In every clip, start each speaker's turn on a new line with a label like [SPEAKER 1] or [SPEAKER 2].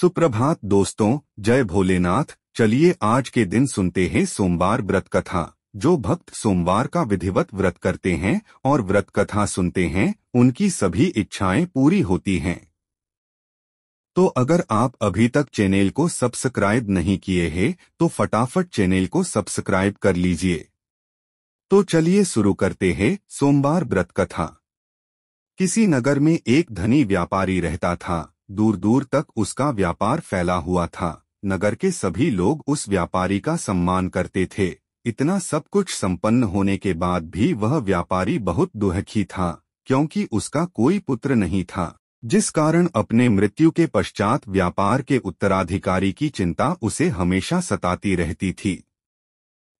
[SPEAKER 1] सुप्रभात दोस्तों, जय भोलेनाथ। चलिए आज के दिन सुनते हैं सोमवार व्रत कथा। जो भक्त सोमवार का विधिवत व्रत करते हैं और व्रत कथा सुनते हैं, उनकी सभी इच्छाएं पूरी होती हैं। तो अगर आप अभी तक चैनल को सब्सक्राइब नहीं किए हैं, तो फटाफट चैनल को सब्सक्राइब कर लीजिए। तो चलिए शुरू करते हैं सोमवार व्रत कथा। किसी नगर में एक धनी व्यापारी रहता था। दूर दूर तक उसका व्यापार फैला हुआ था। नगर के सभी लोग उस व्यापारी का सम्मान करते थे। इतना सब कुछ संपन्न होने के बाद भी वह व्यापारी बहुत दुखी था, क्योंकि उसका कोई पुत्र नहीं था, जिस कारण अपने मृत्यु के पश्चात व्यापार के उत्तराधिकारी की चिंता उसे हमेशा सताती रहती थी।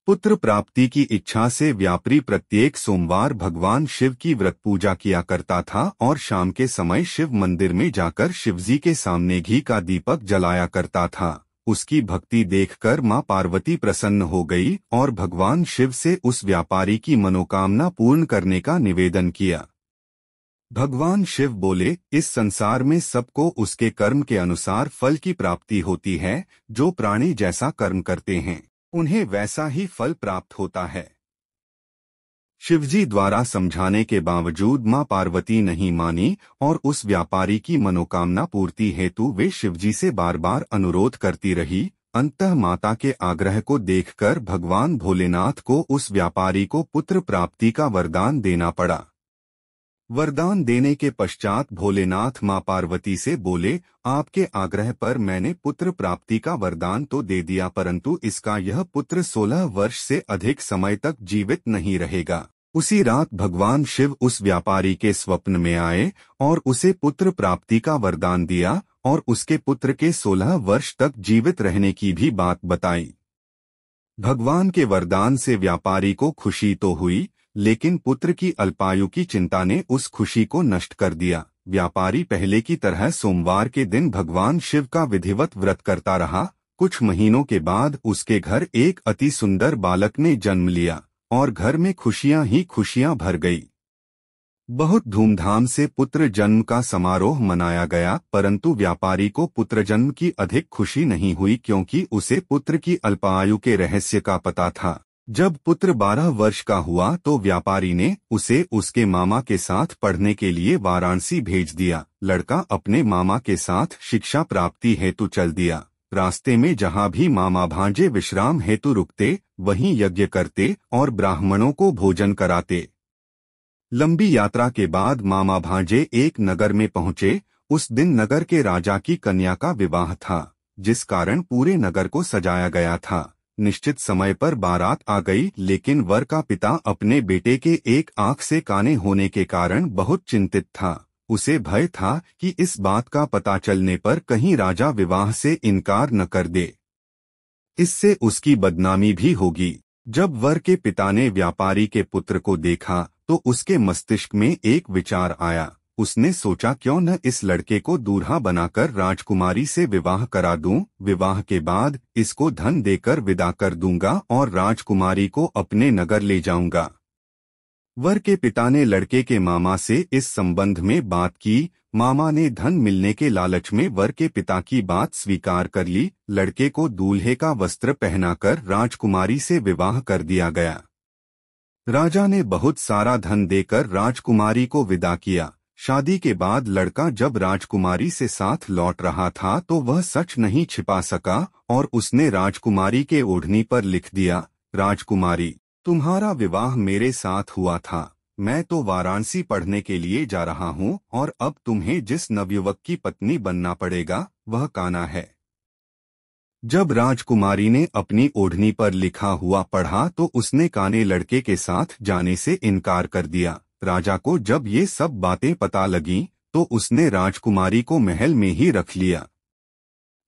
[SPEAKER 1] पुत्र प्राप्ति की इच्छा से व्यापारी प्रत्येक सोमवार भगवान शिव की व्रत पूजा किया करता था और शाम के समय शिव मंदिर में जाकर शिवजी के सामने घी का दीपक जलाया करता था। उसकी भक्ति देखकर मां पार्वती प्रसन्न हो गई और भगवान शिव से उस व्यापारी की मनोकामना पूर्ण करने का निवेदन किया। भगवान शिव बोले, इस संसार में सबको उसके कर्म के अनुसार फल की प्राप्ति होती है। जो प्राणी जैसा कर्म करते हैं, उन्हें वैसा ही फल प्राप्त होता है। शिवजी द्वारा समझाने के बावजूद मां पार्वती नहीं मानी और उस व्यापारी की मनोकामना पूर्ति हेतु वे शिवजी से बार बार अनुरोध करती रही। अंततः माता के आग्रह को देखकर भगवान भोलेनाथ को उस व्यापारी को पुत्र प्राप्ति का वरदान देना पड़ा। वरदान देने के पश्चात भोलेनाथ मां पार्वती से बोले, आपके आग्रह पर मैंने पुत्र प्राप्ति का वरदान तो दे दिया, परंतु इसका यह पुत्र 16 वर्ष से अधिक समय तक जीवित नहीं रहेगा। उसी रात भगवान शिव उस व्यापारी के स्वप्न में आए और उसे पुत्र प्राप्ति का वरदान दिया और उसके पुत्र के 16 वर्ष तक जीवित रहने की भी बात बताई। भगवान के वरदान से व्यापारी को खुशी तो हुई, लेकिन पुत्र की अल्पायु की चिंता ने उस खुशी को नष्ट कर दिया। व्यापारी पहले की तरह सोमवार के दिन भगवान शिव का विधिवत व्रत करता रहा। कुछ महीनों के बाद उसके घर एक अति सुंदर बालक ने जन्म लिया और घर में खुशियां ही खुशियां भर गई। बहुत धूमधाम से पुत्र जन्म का समारोह मनाया गया, परंतु व्यापारी को पुत्र जन्म की अधिक खुशी नहीं हुई, क्योंकि उसे पुत्र की अल्पायु के रहस्य का पता था। जब पुत्र 12 वर्ष का हुआ तो व्यापारी ने उसे उसके मामा के साथ पढ़ने के लिए वाराणसी भेज दिया। लड़का अपने मामा के साथ शिक्षा प्राप्ति हेतु चल दिया। रास्ते में जहाँ भी मामा भांजे विश्राम हेतु रुकते, वहीं यज्ञ करते और ब्राह्मणों को भोजन कराते। लंबी यात्रा के बाद मामा भांजे एक नगर में पहुँचे। उस दिन नगर के राजा की कन्या का विवाह था, जिस कारण पूरे नगर को सजाया गया था। निश्चित समय पर बारात आ गई, लेकिन वर का पिता अपने बेटे के एक आंख से काने होने के कारण बहुत चिंतित था। उसे भय था कि इस बात का पता चलने पर कहीं राजा विवाह से इनकार न कर दे, इससे उसकी बदनामी भी होगी। जब वर के पिता ने व्यापारी के पुत्र को देखा तो उसके मस्तिष्क में एक विचार आया। उसने सोचा, क्यों न इस लड़के को दूल्हा बनाकर राजकुमारी से विवाह करा दूं। विवाह के बाद इसको धन देकर विदा कर दूंगा और राजकुमारी को अपने नगर ले जाऊंगा। वर के पिता ने लड़के के मामा से इस संबंध में बात की। मामा ने धन मिलने के लालच में वर के पिता की बात स्वीकार कर ली। लड़के को दूल्हे का वस्त्र पहनाकर राजकुमारी से विवाह कर दिया गया। राजा ने बहुत सारा धन देकर राजकुमारी को विदा किया। शादी के बाद लड़का जब राजकुमारी से साथ लौट रहा था तो वह सच नहीं छिपा सका और उसने राजकुमारी के ओढ़नी पर लिख दिया, राजकुमारी, तुम्हारा विवाह मेरे साथ हुआ था। मैं तो वाराणसी पढ़ने के लिए जा रहा हूँ और अब तुम्हें जिस नवयुवक की पत्नी बनना पड़ेगा वह कान्हा है। जब राजकुमारी ने अपनी ओढ़नी पर लिखा हुआ पढ़ा तो उसने कान्हे लड़के के साथ जाने से इनकार कर दिया। राजा को जब ये सब बातें पता लगीं तो उसने राजकुमारी को महल में ही रख लिया।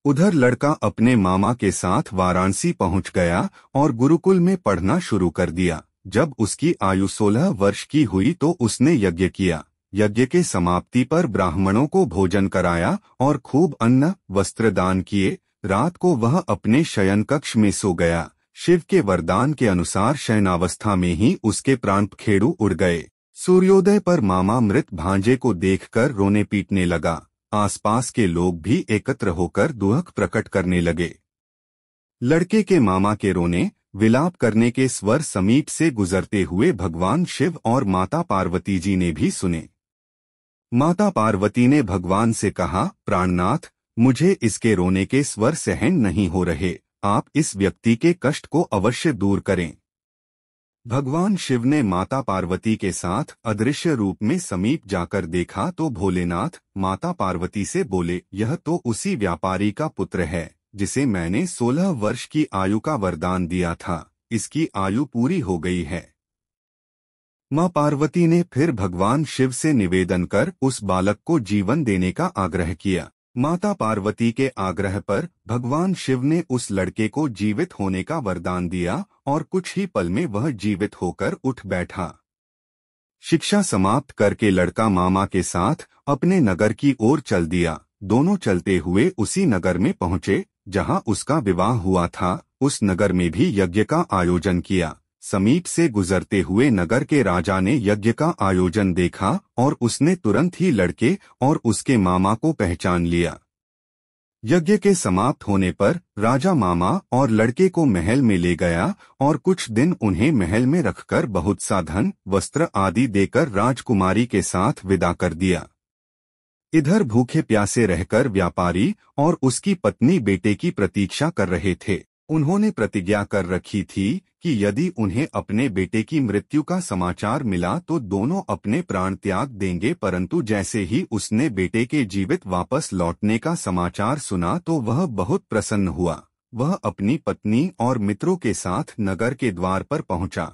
[SPEAKER 1] उधर लड़का अपने मामा के साथ वाराणसी पहुंच गया और गुरुकुल में पढ़ना शुरू कर दिया। जब उसकी आयु 16 वर्ष की हुई तो उसने यज्ञ किया। यज्ञ के समाप्ति पर ब्राह्मणों को भोजन कराया और खूब अन्न वस्त्र दान किए। रात को वह अपने शयन कक्ष में सो गया। शिव के वरदान के अनुसार शयनावस्था में ही उसके प्राण पखेरु उड़ गए। सूर्योदय पर मामा मृत भांजे को देखकर रोने पीटने लगा। आसपास के लोग भी एकत्र होकर दुख प्रकट करने लगे। लड़के के मामा के रोने विलाप करने के स्वर समीप से गुजरते हुए भगवान शिव और माता पार्वती जी ने भी सुने। माता पार्वती ने भगवान से कहा, प्राणनाथ, मुझे इसके रोने के स्वर सहन नहीं हो रहे, आप इस व्यक्ति के कष्ट को अवश्य दूर करें। भगवान शिव ने माता पार्वती के साथ अदृश्य रूप में समीप जाकर देखा तो भोलेनाथ माता पार्वती से बोले, यह तो उसी व्यापारी का पुत्र है जिसे मैंने 16 वर्ष की आयु का वरदान दिया था। इसकी आयु पूरी हो गई है। मां पार्वती ने फिर भगवान शिव से निवेदन कर उस बालक को जीवन देने का आग्रह किया। माता पार्वती के आग्रह पर भगवान शिव ने उस लड़के को जीवित होने का वरदान दिया और कुछ ही पल में वह जीवित होकर उठ बैठा। शिक्षा समाप्त करके लड़का मामा के साथ अपने नगर की ओर चल दिया। दोनों चलते हुए उसी नगर में पहुंचे जहां उसका विवाह हुआ था। उस नगर में भी यज्ञ का आयोजन किया। समीप से गुजरते हुए नगर के राजा ने यज्ञ का आयोजन देखा और उसने तुरंत ही लड़के और उसके मामा को पहचान लिया। यज्ञ के समाप्त होने पर राजा मामा और लड़के को महल में ले गया और कुछ दिन उन्हें महल में रखकर बहुत सा धन, वस्त्र आदि देकर राजकुमारी के साथ विदा कर दिया। इधर भूखे प्यासे रहकर व्यापारी और उसकी पत्नी बेटे की प्रतीक्षा कर रहे थे। उन्होंने प्रतिज्ञा कर रखी थी कि यदि उन्हें अपने बेटे की मृत्यु का समाचार मिला तो दोनों अपने प्राण त्याग देंगे, परंतु जैसे ही उसने बेटे के जीवित वापस लौटने का समाचार सुना तो वह बहुत प्रसन्न हुआ। वह अपनी पत्नी और मित्रों के साथ नगर के द्वार पर पहुंचा।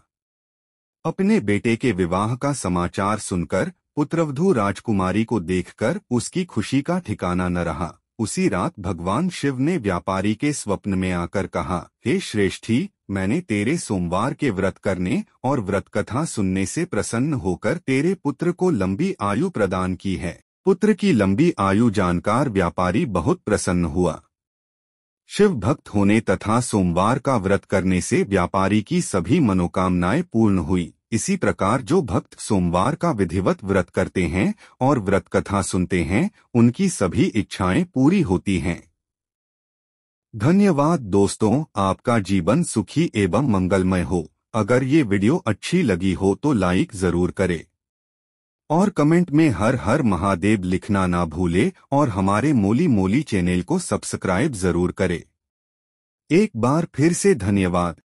[SPEAKER 1] अपने बेटे के विवाह का समाचार सुनकर पुत्रवधू राजकुमारी को देखकर उसकी खुशी का ठिकाना न रहा। उसी रात भगवान शिव ने व्यापारी के स्वप्न में आकर कहा, हे श्रेष्ठी, मैंने तेरे सोमवार के व्रत करने और व्रत कथा सुनने से प्रसन्न होकर तेरे पुत्र को लंबी आयु प्रदान की है। पुत्र की लंबी आयु जानकर व्यापारी बहुत प्रसन्न हुआ। शिव भक्त होने तथा सोमवार का व्रत करने से व्यापारी की सभी मनोकामनाएं पूर्ण हुई। इसी प्रकार जो भक्त सोमवार का विधिवत व्रत करते हैं और व्रत कथा सुनते हैं, उनकी सभी इच्छाएं पूरी होती हैं। धन्यवाद दोस्तों, आपका जीवन सुखी एवं मंगलमय हो। अगर ये वीडियो अच्छी लगी हो तो लाइक जरूर करें और कमेंट में हर हर महादेव लिखना ना भूले और हमारे मोली मोली चैनल को सब्सक्राइब जरूर करें। एक बार फिर से धन्यवाद।